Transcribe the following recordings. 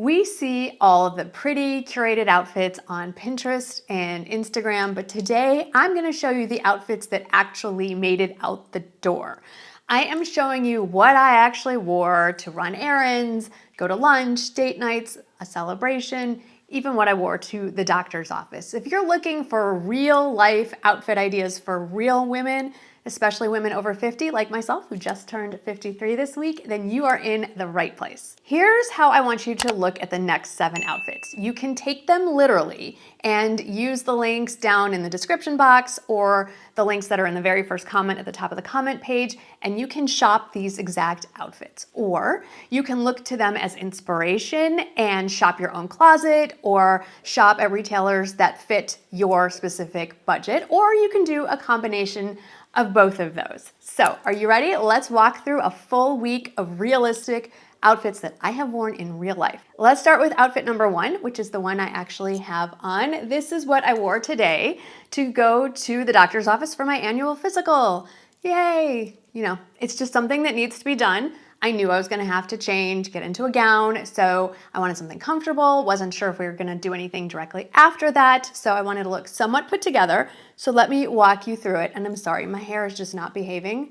We see all of the pretty curated outfits on Pinterest and Instagram, but today I'm gonna show you the outfits that actually made it out the door. I am showing you what I actually wore to run errands, go to lunch, date nights, a celebration, even what I wore to the doctor's office. If you're looking for real life outfit ideas for real women, especially women over 50 like myself who just turned 53 this week, then you are in the right place. Here's how I want you to look at the next 7 outfits. You can take them literally and use the links down in the description box or the links that are in the very first comment at the top of the comment page, and you can shop these exact outfits. Or you can look to them as inspiration and shop your own closet or shop at retailers that fit your specific budget, or you can do a combination of both of those. So, are you ready? Let's walk through a full week of realistic outfits that I have worn in real life. Let's start with outfit number 1, which is the one I actually have on. This is what I wore today to go to the doctor's office for my annual physical. Yay! You know, it's just something that needs to be done. I knew I was gonna have to change, get into a gown, so I wanted something comfortable. Wasn't sure if we were gonna do anything directly after that, so I wanted to look somewhat put together. So let me walk you through it, and I'm sorry, my hair is just not behaving.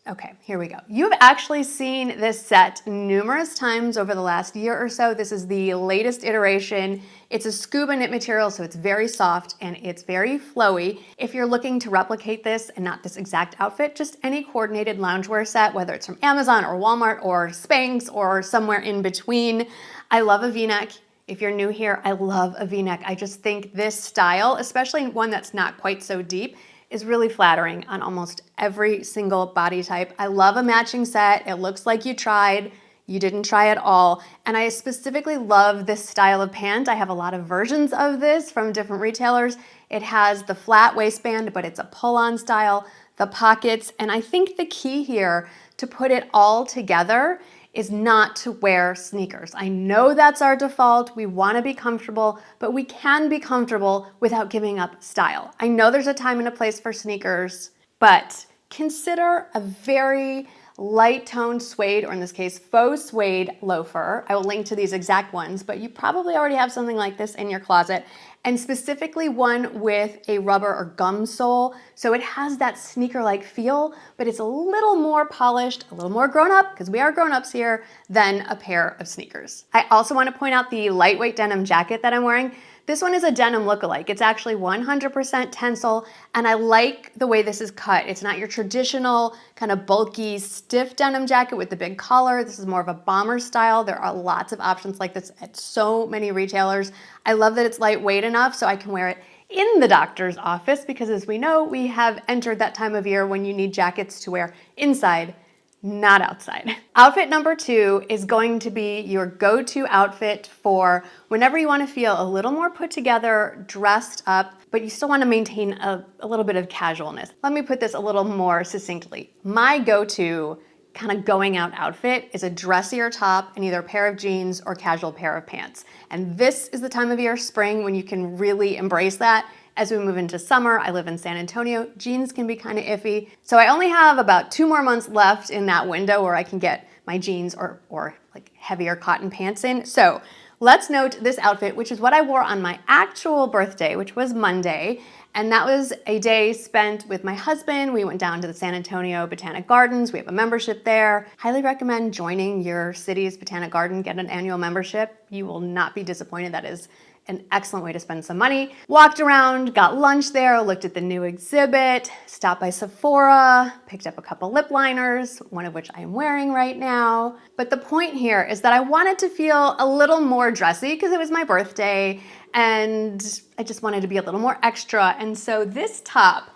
Okay, here we go. You've actually seen this set numerous times over the last year or so. This is the latest iteration. It's a scuba knit material, so it's very soft and it's very flowy. If you're looking to replicate this and not this exact outfit, just any coordinated loungewear set, whether it's from Amazon or Walmart or Spanx or somewhere in between. I love a V-neck. If you're new here, I love a V-neck. I just think this style, especially one that's not quite so deep, is really flattering on almost every single body type. I love a matching set. It looks like you tried. You didn't try at all. And I specifically love this style of pant. I have a lot of versions of this from different retailers. It has the flat waistband, but it's a pull-on style, the pockets, and I think the key here to put it all together is not to wear sneakers. I know that's our default. We want to be comfortable, but we can be comfortable without giving up style. I know there's a time and a place for sneakers, but consider a very light toned suede, or in this case, faux suede loafer. I will link to these exact ones, but you probably already have something like this in your closet, and specifically one with a rubber or gum sole. So it has that sneaker-like feel, but it's a little more polished, a little more grown up, because we are grown-ups here, than a pair of sneakers. I also want to point out the lightweight denim jacket that I'm wearing. This one is a denim lookalike. It's actually 100% Tencel, and I like the way this is cut. It's not your traditional kind of bulky, stiff denim jacket with the big collar. This is more of a bomber style. There are lots of options like this at so many retailers. I love that it's lightweight enough so I can wear it in the doctor's office because, as we know, we have entered that time of year when you need jackets to wear inside, not outside. Outfit number 2 is going to be your go-to outfit for whenever you want to feel a little more put together, dressed up, but you still want to maintain a little bit of casualness. Let me put this a little more succinctly. My go-to kind of going out outfit is a dressier top and either a pair of jeans or casual pair of pants. And this is the time of year, spring, when you can really embrace that. As we move into summer, I live in San Antonio, jeans can be kind of iffy. So I only have about 2 more months left in that window where I can get my jeans or like heavier cotton pants in. So let's note this outfit, which is what I wore on my actual birthday, which was Monday. And that was a day spent with my husband. We went down to the San Antonio Botanic Gardens. We have a membership there. Highly recommend joining your city's Botanic Garden. Get an annual membership. You will not be disappointed. That is an excellent way to spend some money. Walked around, got lunch there, looked at the new exhibit, stopped by Sephora, picked up a couple lip liners, one of which I am wearing right now. But the point here is that I wanted to feel a little more dressy because it was my birthday and I just wanted to be a little more extra. And so this top,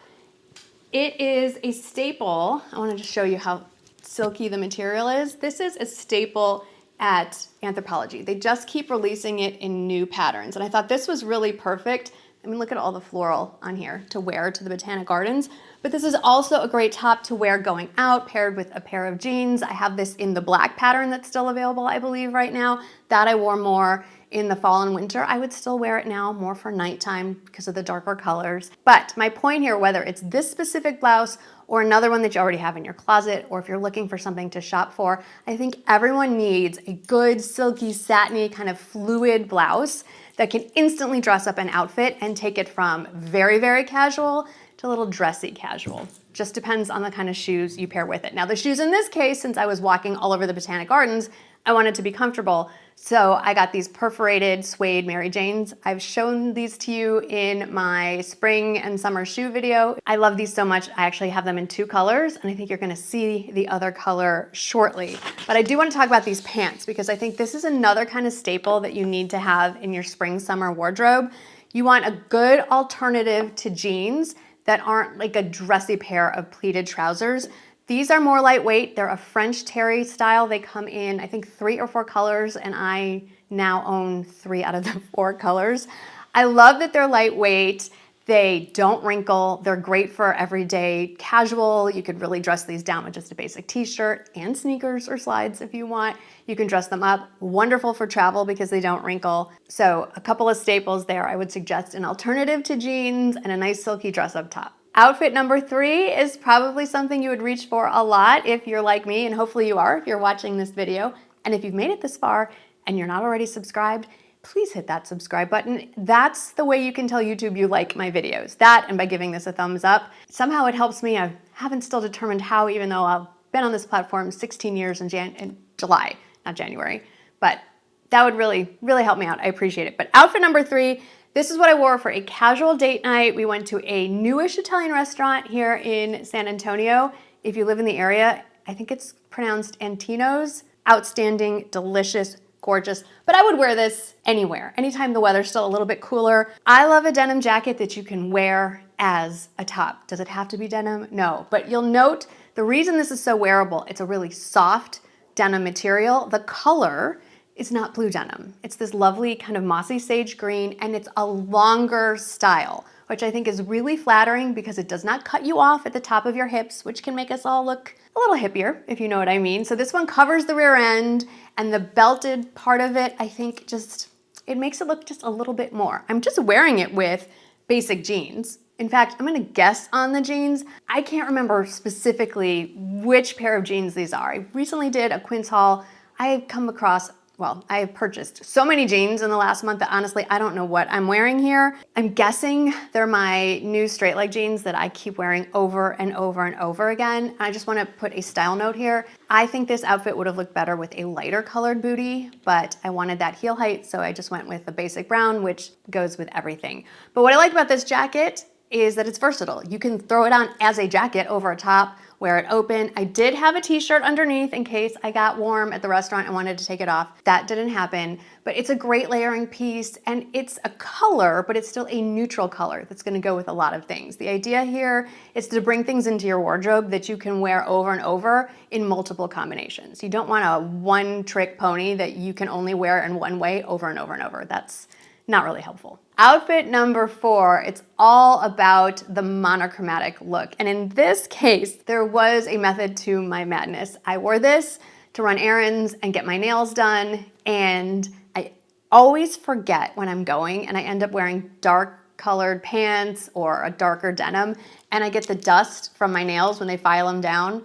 it is a staple. I wanted to show you how silky the material is. This is a staple at Anthropologie. They just keep releasing it in new patterns. And I thought this was really perfect. I mean, look at all the floral on here to wear to the Botanic Gardens. But this is also a great top to wear going out, paired with a pair of jeans. I have this in the black pattern that's still available, I believe, right now. That I wore more in the fall and winter. I would still wear it now more for nighttime because of the darker colors. But my point here, whether it's this specific blouse or another one that you already have in your closet, or if you're looking for something to shop for, I think everyone needs a good silky, satiny, kind of fluid blouse that can instantly dress up an outfit and take it from very, very casual to a little dressy casual. Just depends on the kind of shoes you pair with it. Now the shoes in this case, since I was walking all over the Botanic Gardens, I wanted to be comfortable. So I got these perforated suede Mary Janes. I've shown these to you in my spring and summer shoe video. I love these so much. I actually have them in 2 colors, and I think you're gonna see the other color shortly. But I do wanna talk about these pants because I think this is another kind of staple that you need to have in your spring summer wardrobe. You want a good alternative to jeans that aren't like a dressy pair of pleated trousers. These are more lightweight. They're a French terry style. They come in, I think, 3 or 4 colors, and I now own 3 out of the 4 colors. I love that they're lightweight. They don't wrinkle. They're great for everyday casual. You could really dress these down with just a basic t-shirt and sneakers or slides if you want. You can dress them up. Wonderful for travel because they don't wrinkle. So a couple of staples there. I would suggest an alternative to jeans and a nice silky dress up top. Outfit number 3 is probably something you would reach for a lot if you're like me, and hopefully you are if you're watching this video. And if you've made it this far and you're not already subscribed, please hit that subscribe button. That's the way you can tell YouTube you like my videos. That and by giving this a thumbs up. Somehow it helps me. I haven't still determined how, even though I've been on this platform 16 years in July, not January. But that would really, really help me out. I appreciate it. But outfit number 3, this is what I wore for a casual date night. We went to a newish Italian restaurant here in San Antonio. If you live in the area, I think it's pronounced Antino's. Outstanding, delicious, gorgeous. But I would wear this anywhere, anytime the weather's still a little bit cooler. I love a denim jacket that you can wear as a top. Does it have to be denim? No, but you'll note the reason this is so wearable, it's a really soft denim material. The color is not blue denim. It's this lovely kind of mossy sage green, and it's a longer style, which I think is really flattering because it does not cut you off at the top of your hips, which can make us all look a little hippier, if you know what I mean. So this one covers the rear end, and the belted part of it, I think it makes it look just a little bit more. I'm just wearing it with basic jeans. In fact, I'm gonna guess on the jeans. I can't remember specifically which pair of jeans these are. I recently did a Quince haul. I have come across, well, I have purchased so many jeans in the last month that honestly, I don't know what I'm wearing here. I'm guessing they're my new straight leg jeans that I keep wearing over and over and over again. I just wanna put a style note here. I think this outfit would have looked better with a lighter colored booty, but I wanted that heel height, so I just went with the basic brown, which goes with everything. But what I like about this jacket is that it's versatile. You can throw it on as a jacket over a top, wear it open. I did have a t-shirt underneath in case I got warm at the restaurant and wanted to take it off. That didn't happen, but it's a great layering piece, and it's a color, but it's still a neutral color that's gonna go with a lot of things. The idea here is to bring things into your wardrobe that you can wear over and over in multiple combinations. You don't want a one-trick pony that you can only wear in one way over and over and over. That's not really helpful. Outfit number 4, it's all about the monochromatic look. And in this case, there was a method to my madness. I wore this to run errands and get my nails done, and I always forget when I'm going, and I end up wearing dark colored pants or a darker denim, and I get the dust from my nails when they file them down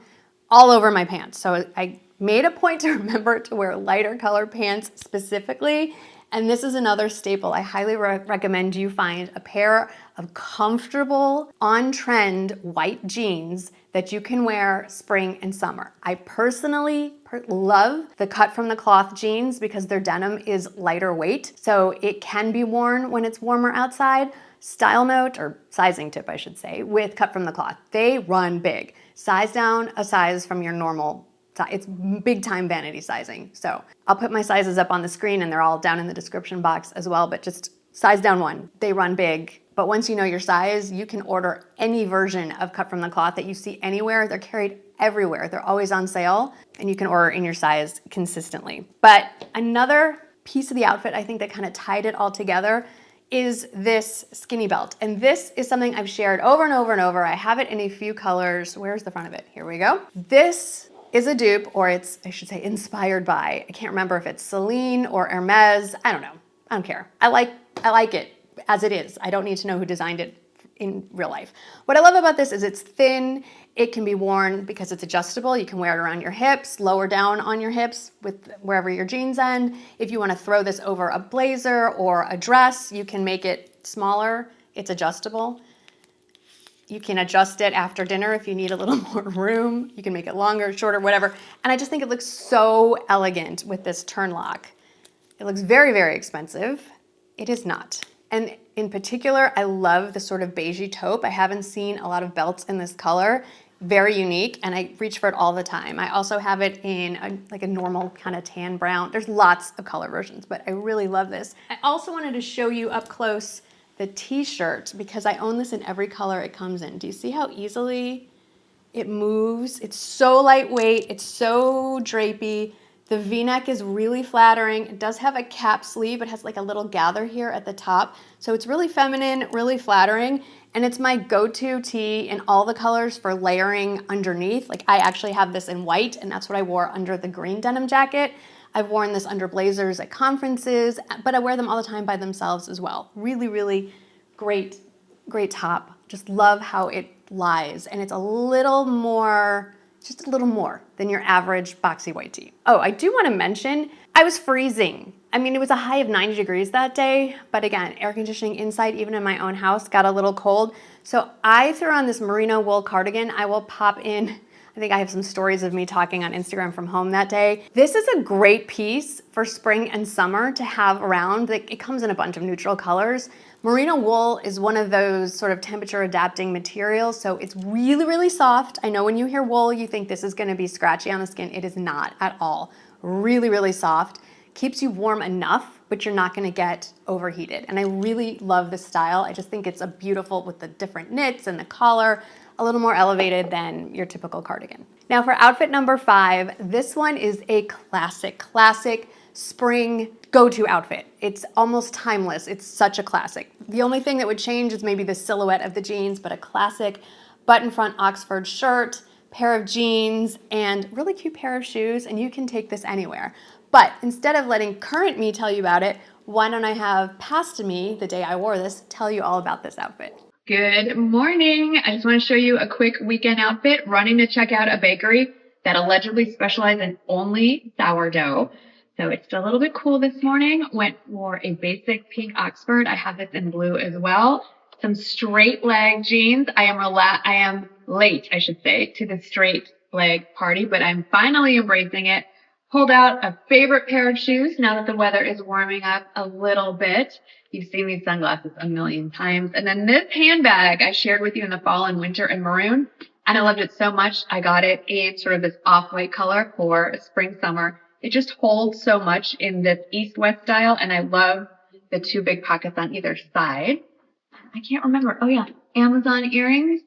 all over my pants. So I made a point to remember to wear lighter colored pants specifically. And this is another staple. I highly recommend you find a pair of comfortable, on-trend white jeans that you can wear spring and summer. I personally love the cut from the cloth jeans because their denim is lighter weight, so it can be worn when it's warmer outside. Style note, or sizing tip I should say, with cut from the cloth. They run big. Size down a size from your normal. It's big time vanity sizing. So I'll put my sizes up on the screen and they're all down in the description box as well, but just size down 1. They run big, but once you know your size, you can order any version of cut from the cloth that you see anywhere. They're carried everywhere. They're always on sale, and you can order in your size consistently. But another piece of the outfit I think that kind of tied it all together is this skinny belt. And this is something I've shared over and over and over. I have it in a few colors. Where's the front of it? Here we go. This is a dupe, or it's, I should say, inspired by. I can't remember if it's Celine or Hermes. I don't know. I don't care. I like it as it is. I don't need to know who designed it in real life. What I love about this is it's thin. It can be worn because it's adjustable. You can wear it around your hips, lower down on your hips with wherever your jeans end. If you want to throw this over a blazer or a dress, you can make it smaller. It's adjustable. You can adjust it after dinner if you need a little more room. You can make it longer, shorter, whatever. And I just think it looks so elegant with this turn lock. It looks very, very expensive. It is not. And in particular, I love the sort of beigey taupe. I haven't seen a lot of belts in this color. Very unique, and I reach for it all the time. I also have it in like a normal kind of tan brown. There's lots of color versions, but I really love this. I also wanted to show you up close the t-shirt because I own this in every color it comes in. Do you see how easily it moves? It's so lightweight, it's so drapey. The V-neck is really flattering. It does have a cap sleeve. It has like a little gather here at the top. So it's really feminine, really flattering. And it's my go-to tee in all the colors for layering underneath. Like I actually have this in white, and that's what I wore under the green denim jacket. I've worn this under blazers at conferences, but I wear them all the time by themselves as well. Really, really great, great top. Just love how it lies. And it's a little more, just a little more than your average boxy white tee. Oh, I do want to mention, I was freezing. I mean, it was a high of 90 degrees that day, but again, air conditioning inside, even in my own house, got a little cold. So I threw on this merino wool cardigan. I will pop in, I think I have some stories of me talking on Instagram from home that day. This is a great piece for spring and summer to have around. It comes in a bunch of neutral colors. Merino wool is one of those sort of temperature adapting materials, so it's really, really soft. I know when you hear wool, you think this is gonna be scratchy on the skin. It is not at all. Really, really soft. Keeps you warm enough, but you're not gonna get overheated. And I really love this style. I just think it's a beautiful, with the different knits and the collar, a little more elevated than your typical cardigan. Now for outfit number 5, this one is a classic spring go-to outfit. It's almost timeless. It's such a classic. The only thing that would change is maybe the silhouette of the jeans, but a classic button front Oxford shirt, pair of jeans, and really cute pair of shoes, and you can take this anywhere. But instead of letting current me tell you about it, why don't I have past me, the day I wore this, tell you all about this outfit. Good morning. I just want to show you a quick weekend outfit, running to check out a bakery that allegedly specializes in only sourdough. So it's a little bit cool this morning. Went for a basic pink Oxford. I have this in blue as well. Some straight leg jeans. I am late, I should say, to the straight leg party, but I'm finally embracing it. Pulled out a favorite pair of shoes now that the weather is warming up a little bit. You've seen these sunglasses a million times. And then this handbag I shared with you in the fall and winter in maroon, and I loved it so much. I got it in sort of this off-white color for spring, summer. It just holds so much in this east-west style, and I love the 2 big pockets on either side. I can't remember. Oh yeah, Amazon earrings.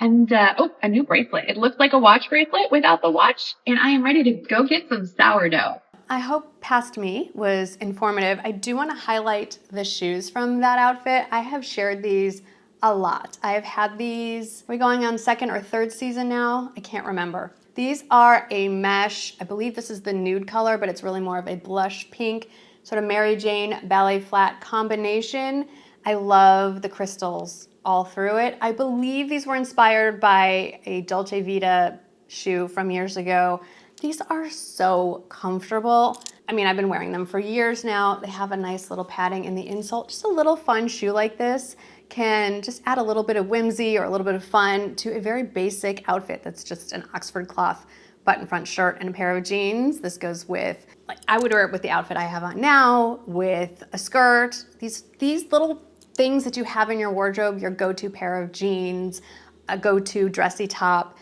And, a new bracelet. It looks like a watch bracelet without the watch, and I am ready to go get some sourdough. I hope past me was informative. I do want to highlight the shoes from that outfit. I have shared these a lot. I have had these, are we going on 2nd or 3rd season now? I can't remember. These are a mesh, I believe this is the nude color, but it's really more of a blush pink, sort of Mary Jane ballet flat combination. I love the crystals all through it. I believe these were inspired by a Dolce Vita shoe from years ago. These are so comfortable. I mean, I've been wearing them for years now. They have a nice little padding in the insole. Just a little fun shoe like this can just add a little bit of whimsy or a little bit of fun to a very basic outfit that's just an Oxford cloth button front shirt and a pair of jeans. This goes with, like, I would wear it with the outfit I have on now, with a skirt. These little things that you have in your wardrobe, your go-to pair of jeans, a go-to dressy top,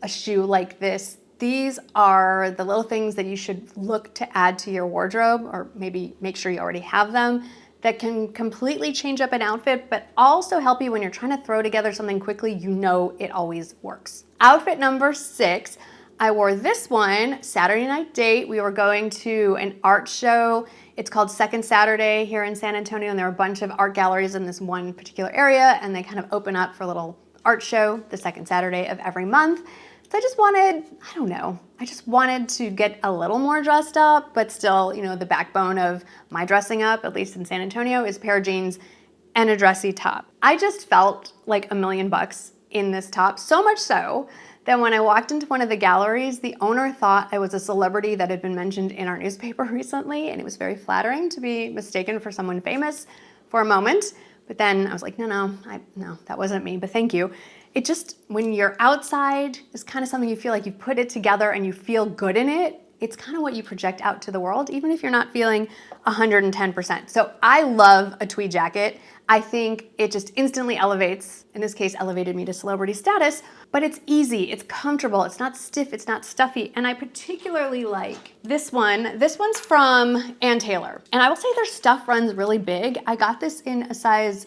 a shoe like this. These are the little things that you should look to add to your wardrobe, or maybe make sure you already have them, that can completely change up an outfit, but also help you when you're trying to throw together something quickly. You know it always works. Outfit number 6, I wore this one Saturday night date. We were going to an art show. It's called Second Saturday here in San Antonio, and there are a bunch of art galleries in this one particular area, and they kind of open up for a little art show the second Saturday of every month. So I just wanted to get a little more dressed up, but still, you know, the backbone of my dressing up, at least in San Antonio, is a pair of jeans and a dressy top. I just felt like $1,000,000 in this top, so much so that when I walked into one of the galleries, the owner thought I was a celebrity that had been mentioned in our newspaper recently, and it was very flattering to be mistaken for someone famous for a moment. But then I was like, no, that wasn't me, but thank you. It just, when you're outside, it's kind of something you feel like you put it together and you feel good in it. It's kind of what you project out to the world, even if you're not feeling 110%. So I love a tweed jacket. I think it just instantly elevates, in this case, elevated me to celebrity status, but it's easy, it's comfortable, it's not stiff, it's not stuffy, and I particularly like this one. This one's from Ann Taylor, and I will say their stuff runs really big. I got this in a size,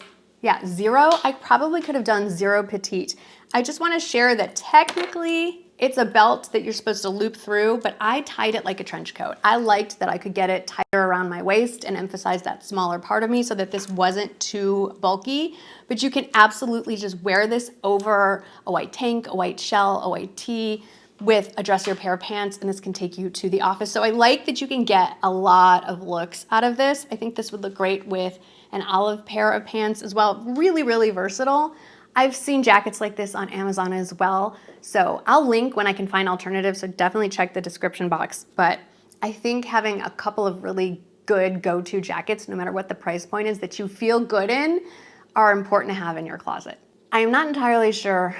0. I probably could have done 0 petite. I just want to share that technically it's a belt that you're supposed to loop through, but I tied it like a trench coat. I liked that I could get it tighter around my waist and emphasize that smaller part of me so that this wasn't too bulky. But you can absolutely just wear this over a white tank, a white shell, a white tee with a dressier pair of pants, and this can take you to the office. So I like that you can get a lot of looks out of this. I think this would look great with an olive pair of pants as well. Really, really versatile. I've seen jackets like this on Amazon as well, so I'll link when I can find alternatives, so definitely check the description box. But I think having a couple of really good go-to jackets, no matter what the price point is, that you feel good in, are important to have in your closet. I am not entirely sure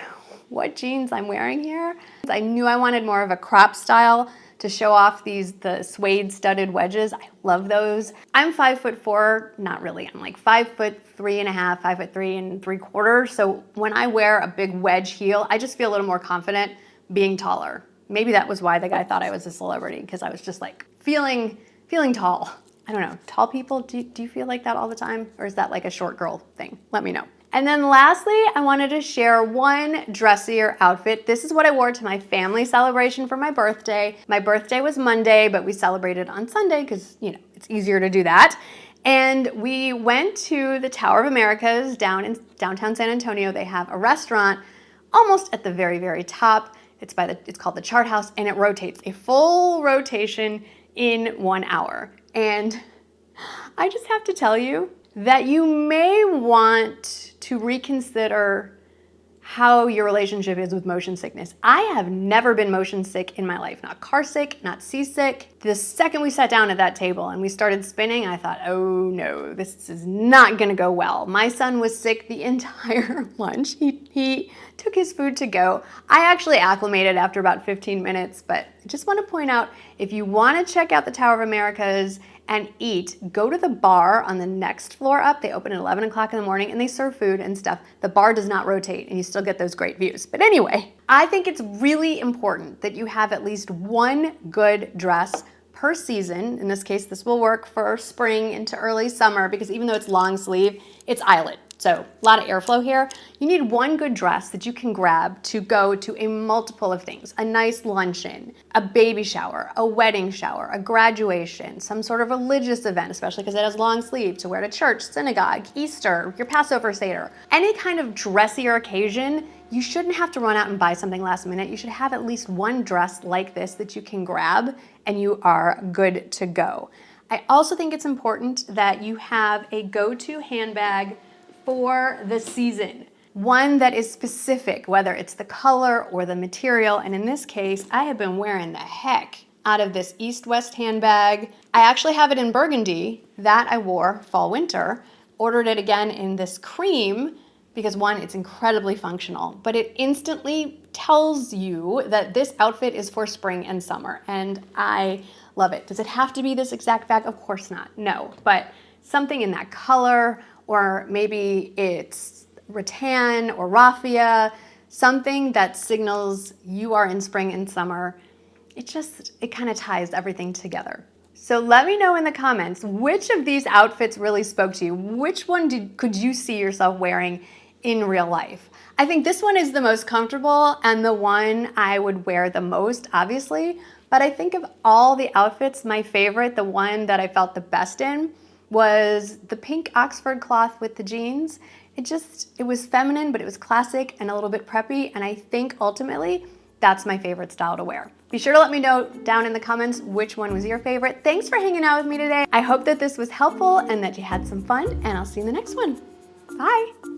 what jeans I'm wearing here. I knew I wanted more of a crop style to show off the suede studded wedges. I love those. I'm 5'4", not really. I'm like 5'3.5", 5'3 3/4". So when I wear a big wedge heel, I just feel a little more confident being taller. Maybe that was why the guy thought I was a celebrity, because I was just like feeling tall. I don't know, tall people, do you feel like that all the time? Or is that like a short girl thing? Let me know. And then lastly, I wanted to share one dressier outfit. This is what I wore to my family celebration for my birthday. My birthday was Monday, but we celebrated on Sunday because, it's easier to do that. And we went to the Tower of Americas down in downtown San Antonio. They have a restaurant almost at the very, very top. It's called the Chart House, and it rotates, a full rotation in 1 hour. And I just have to tell you that you may want to reconsider how your relationship is with motion sickness. I have never been motion sick in my life, not car sick, not seasick. The second we sat down at that table and we started spinning, I thought, oh no, this is not gonna go well. My son was sick the entire lunch. He took his food to go. I actually acclimated after about 15 minutes, but I just wanna point out, if you wanna check out the Tower of Americas and eat, go to the bar on the next floor up. They open at 11 o'clock in the morning and they serve food and stuff. The bar does not rotate and you still get those great views. But anyway, I think it's really important that you have at least one good dress per season. In this case, this will work for spring into early summer because even though it's long sleeve, it's eyelet. So a lot of airflow here. You need one good dress that you can grab to go to a multiple of things. A nice luncheon, a baby shower, a wedding shower, a graduation, some sort of religious event, especially because it has long sleeve, to wear to church, synagogue, Easter, your Passover Seder. Any kind of dressier occasion, you shouldn't have to run out and buy something last minute. You should have at least one dress like this that you can grab and you are good to go. I also think it's important that you have a go-to handbag for the season. One that is specific, whether it's the color or the material. And in this case, I have been wearing the heck out of this East-West handbag. I actually have it in burgundy that I wore fall winter. Ordered it again in this cream because one, it's incredibly functional, but it instantly tells you that this outfit is for spring and summer. And I love it. Does it have to be this exact bag? Of course not, no, but something in that color, or maybe it's rattan or raffia, something that signals you are in spring and summer. It kind of ties everything together. So let me know in the comments, which of these outfits really spoke to you? Which one could you see yourself wearing in real life? I think this one is the most comfortable and the one I would wear the most, obviously. But I think of all the outfits, my favorite, the one that I felt the best in, was the pink Oxford cloth with the jeans. It was feminine, but it was classic and a little bit preppy, and I think ultimately that's my favorite style to wear. Be sure to let me know down in the comments which one was your favorite. Thanks for hanging out with me today. I hope that this was helpful and that you had some fun, and I'll see you in the next one. Bye.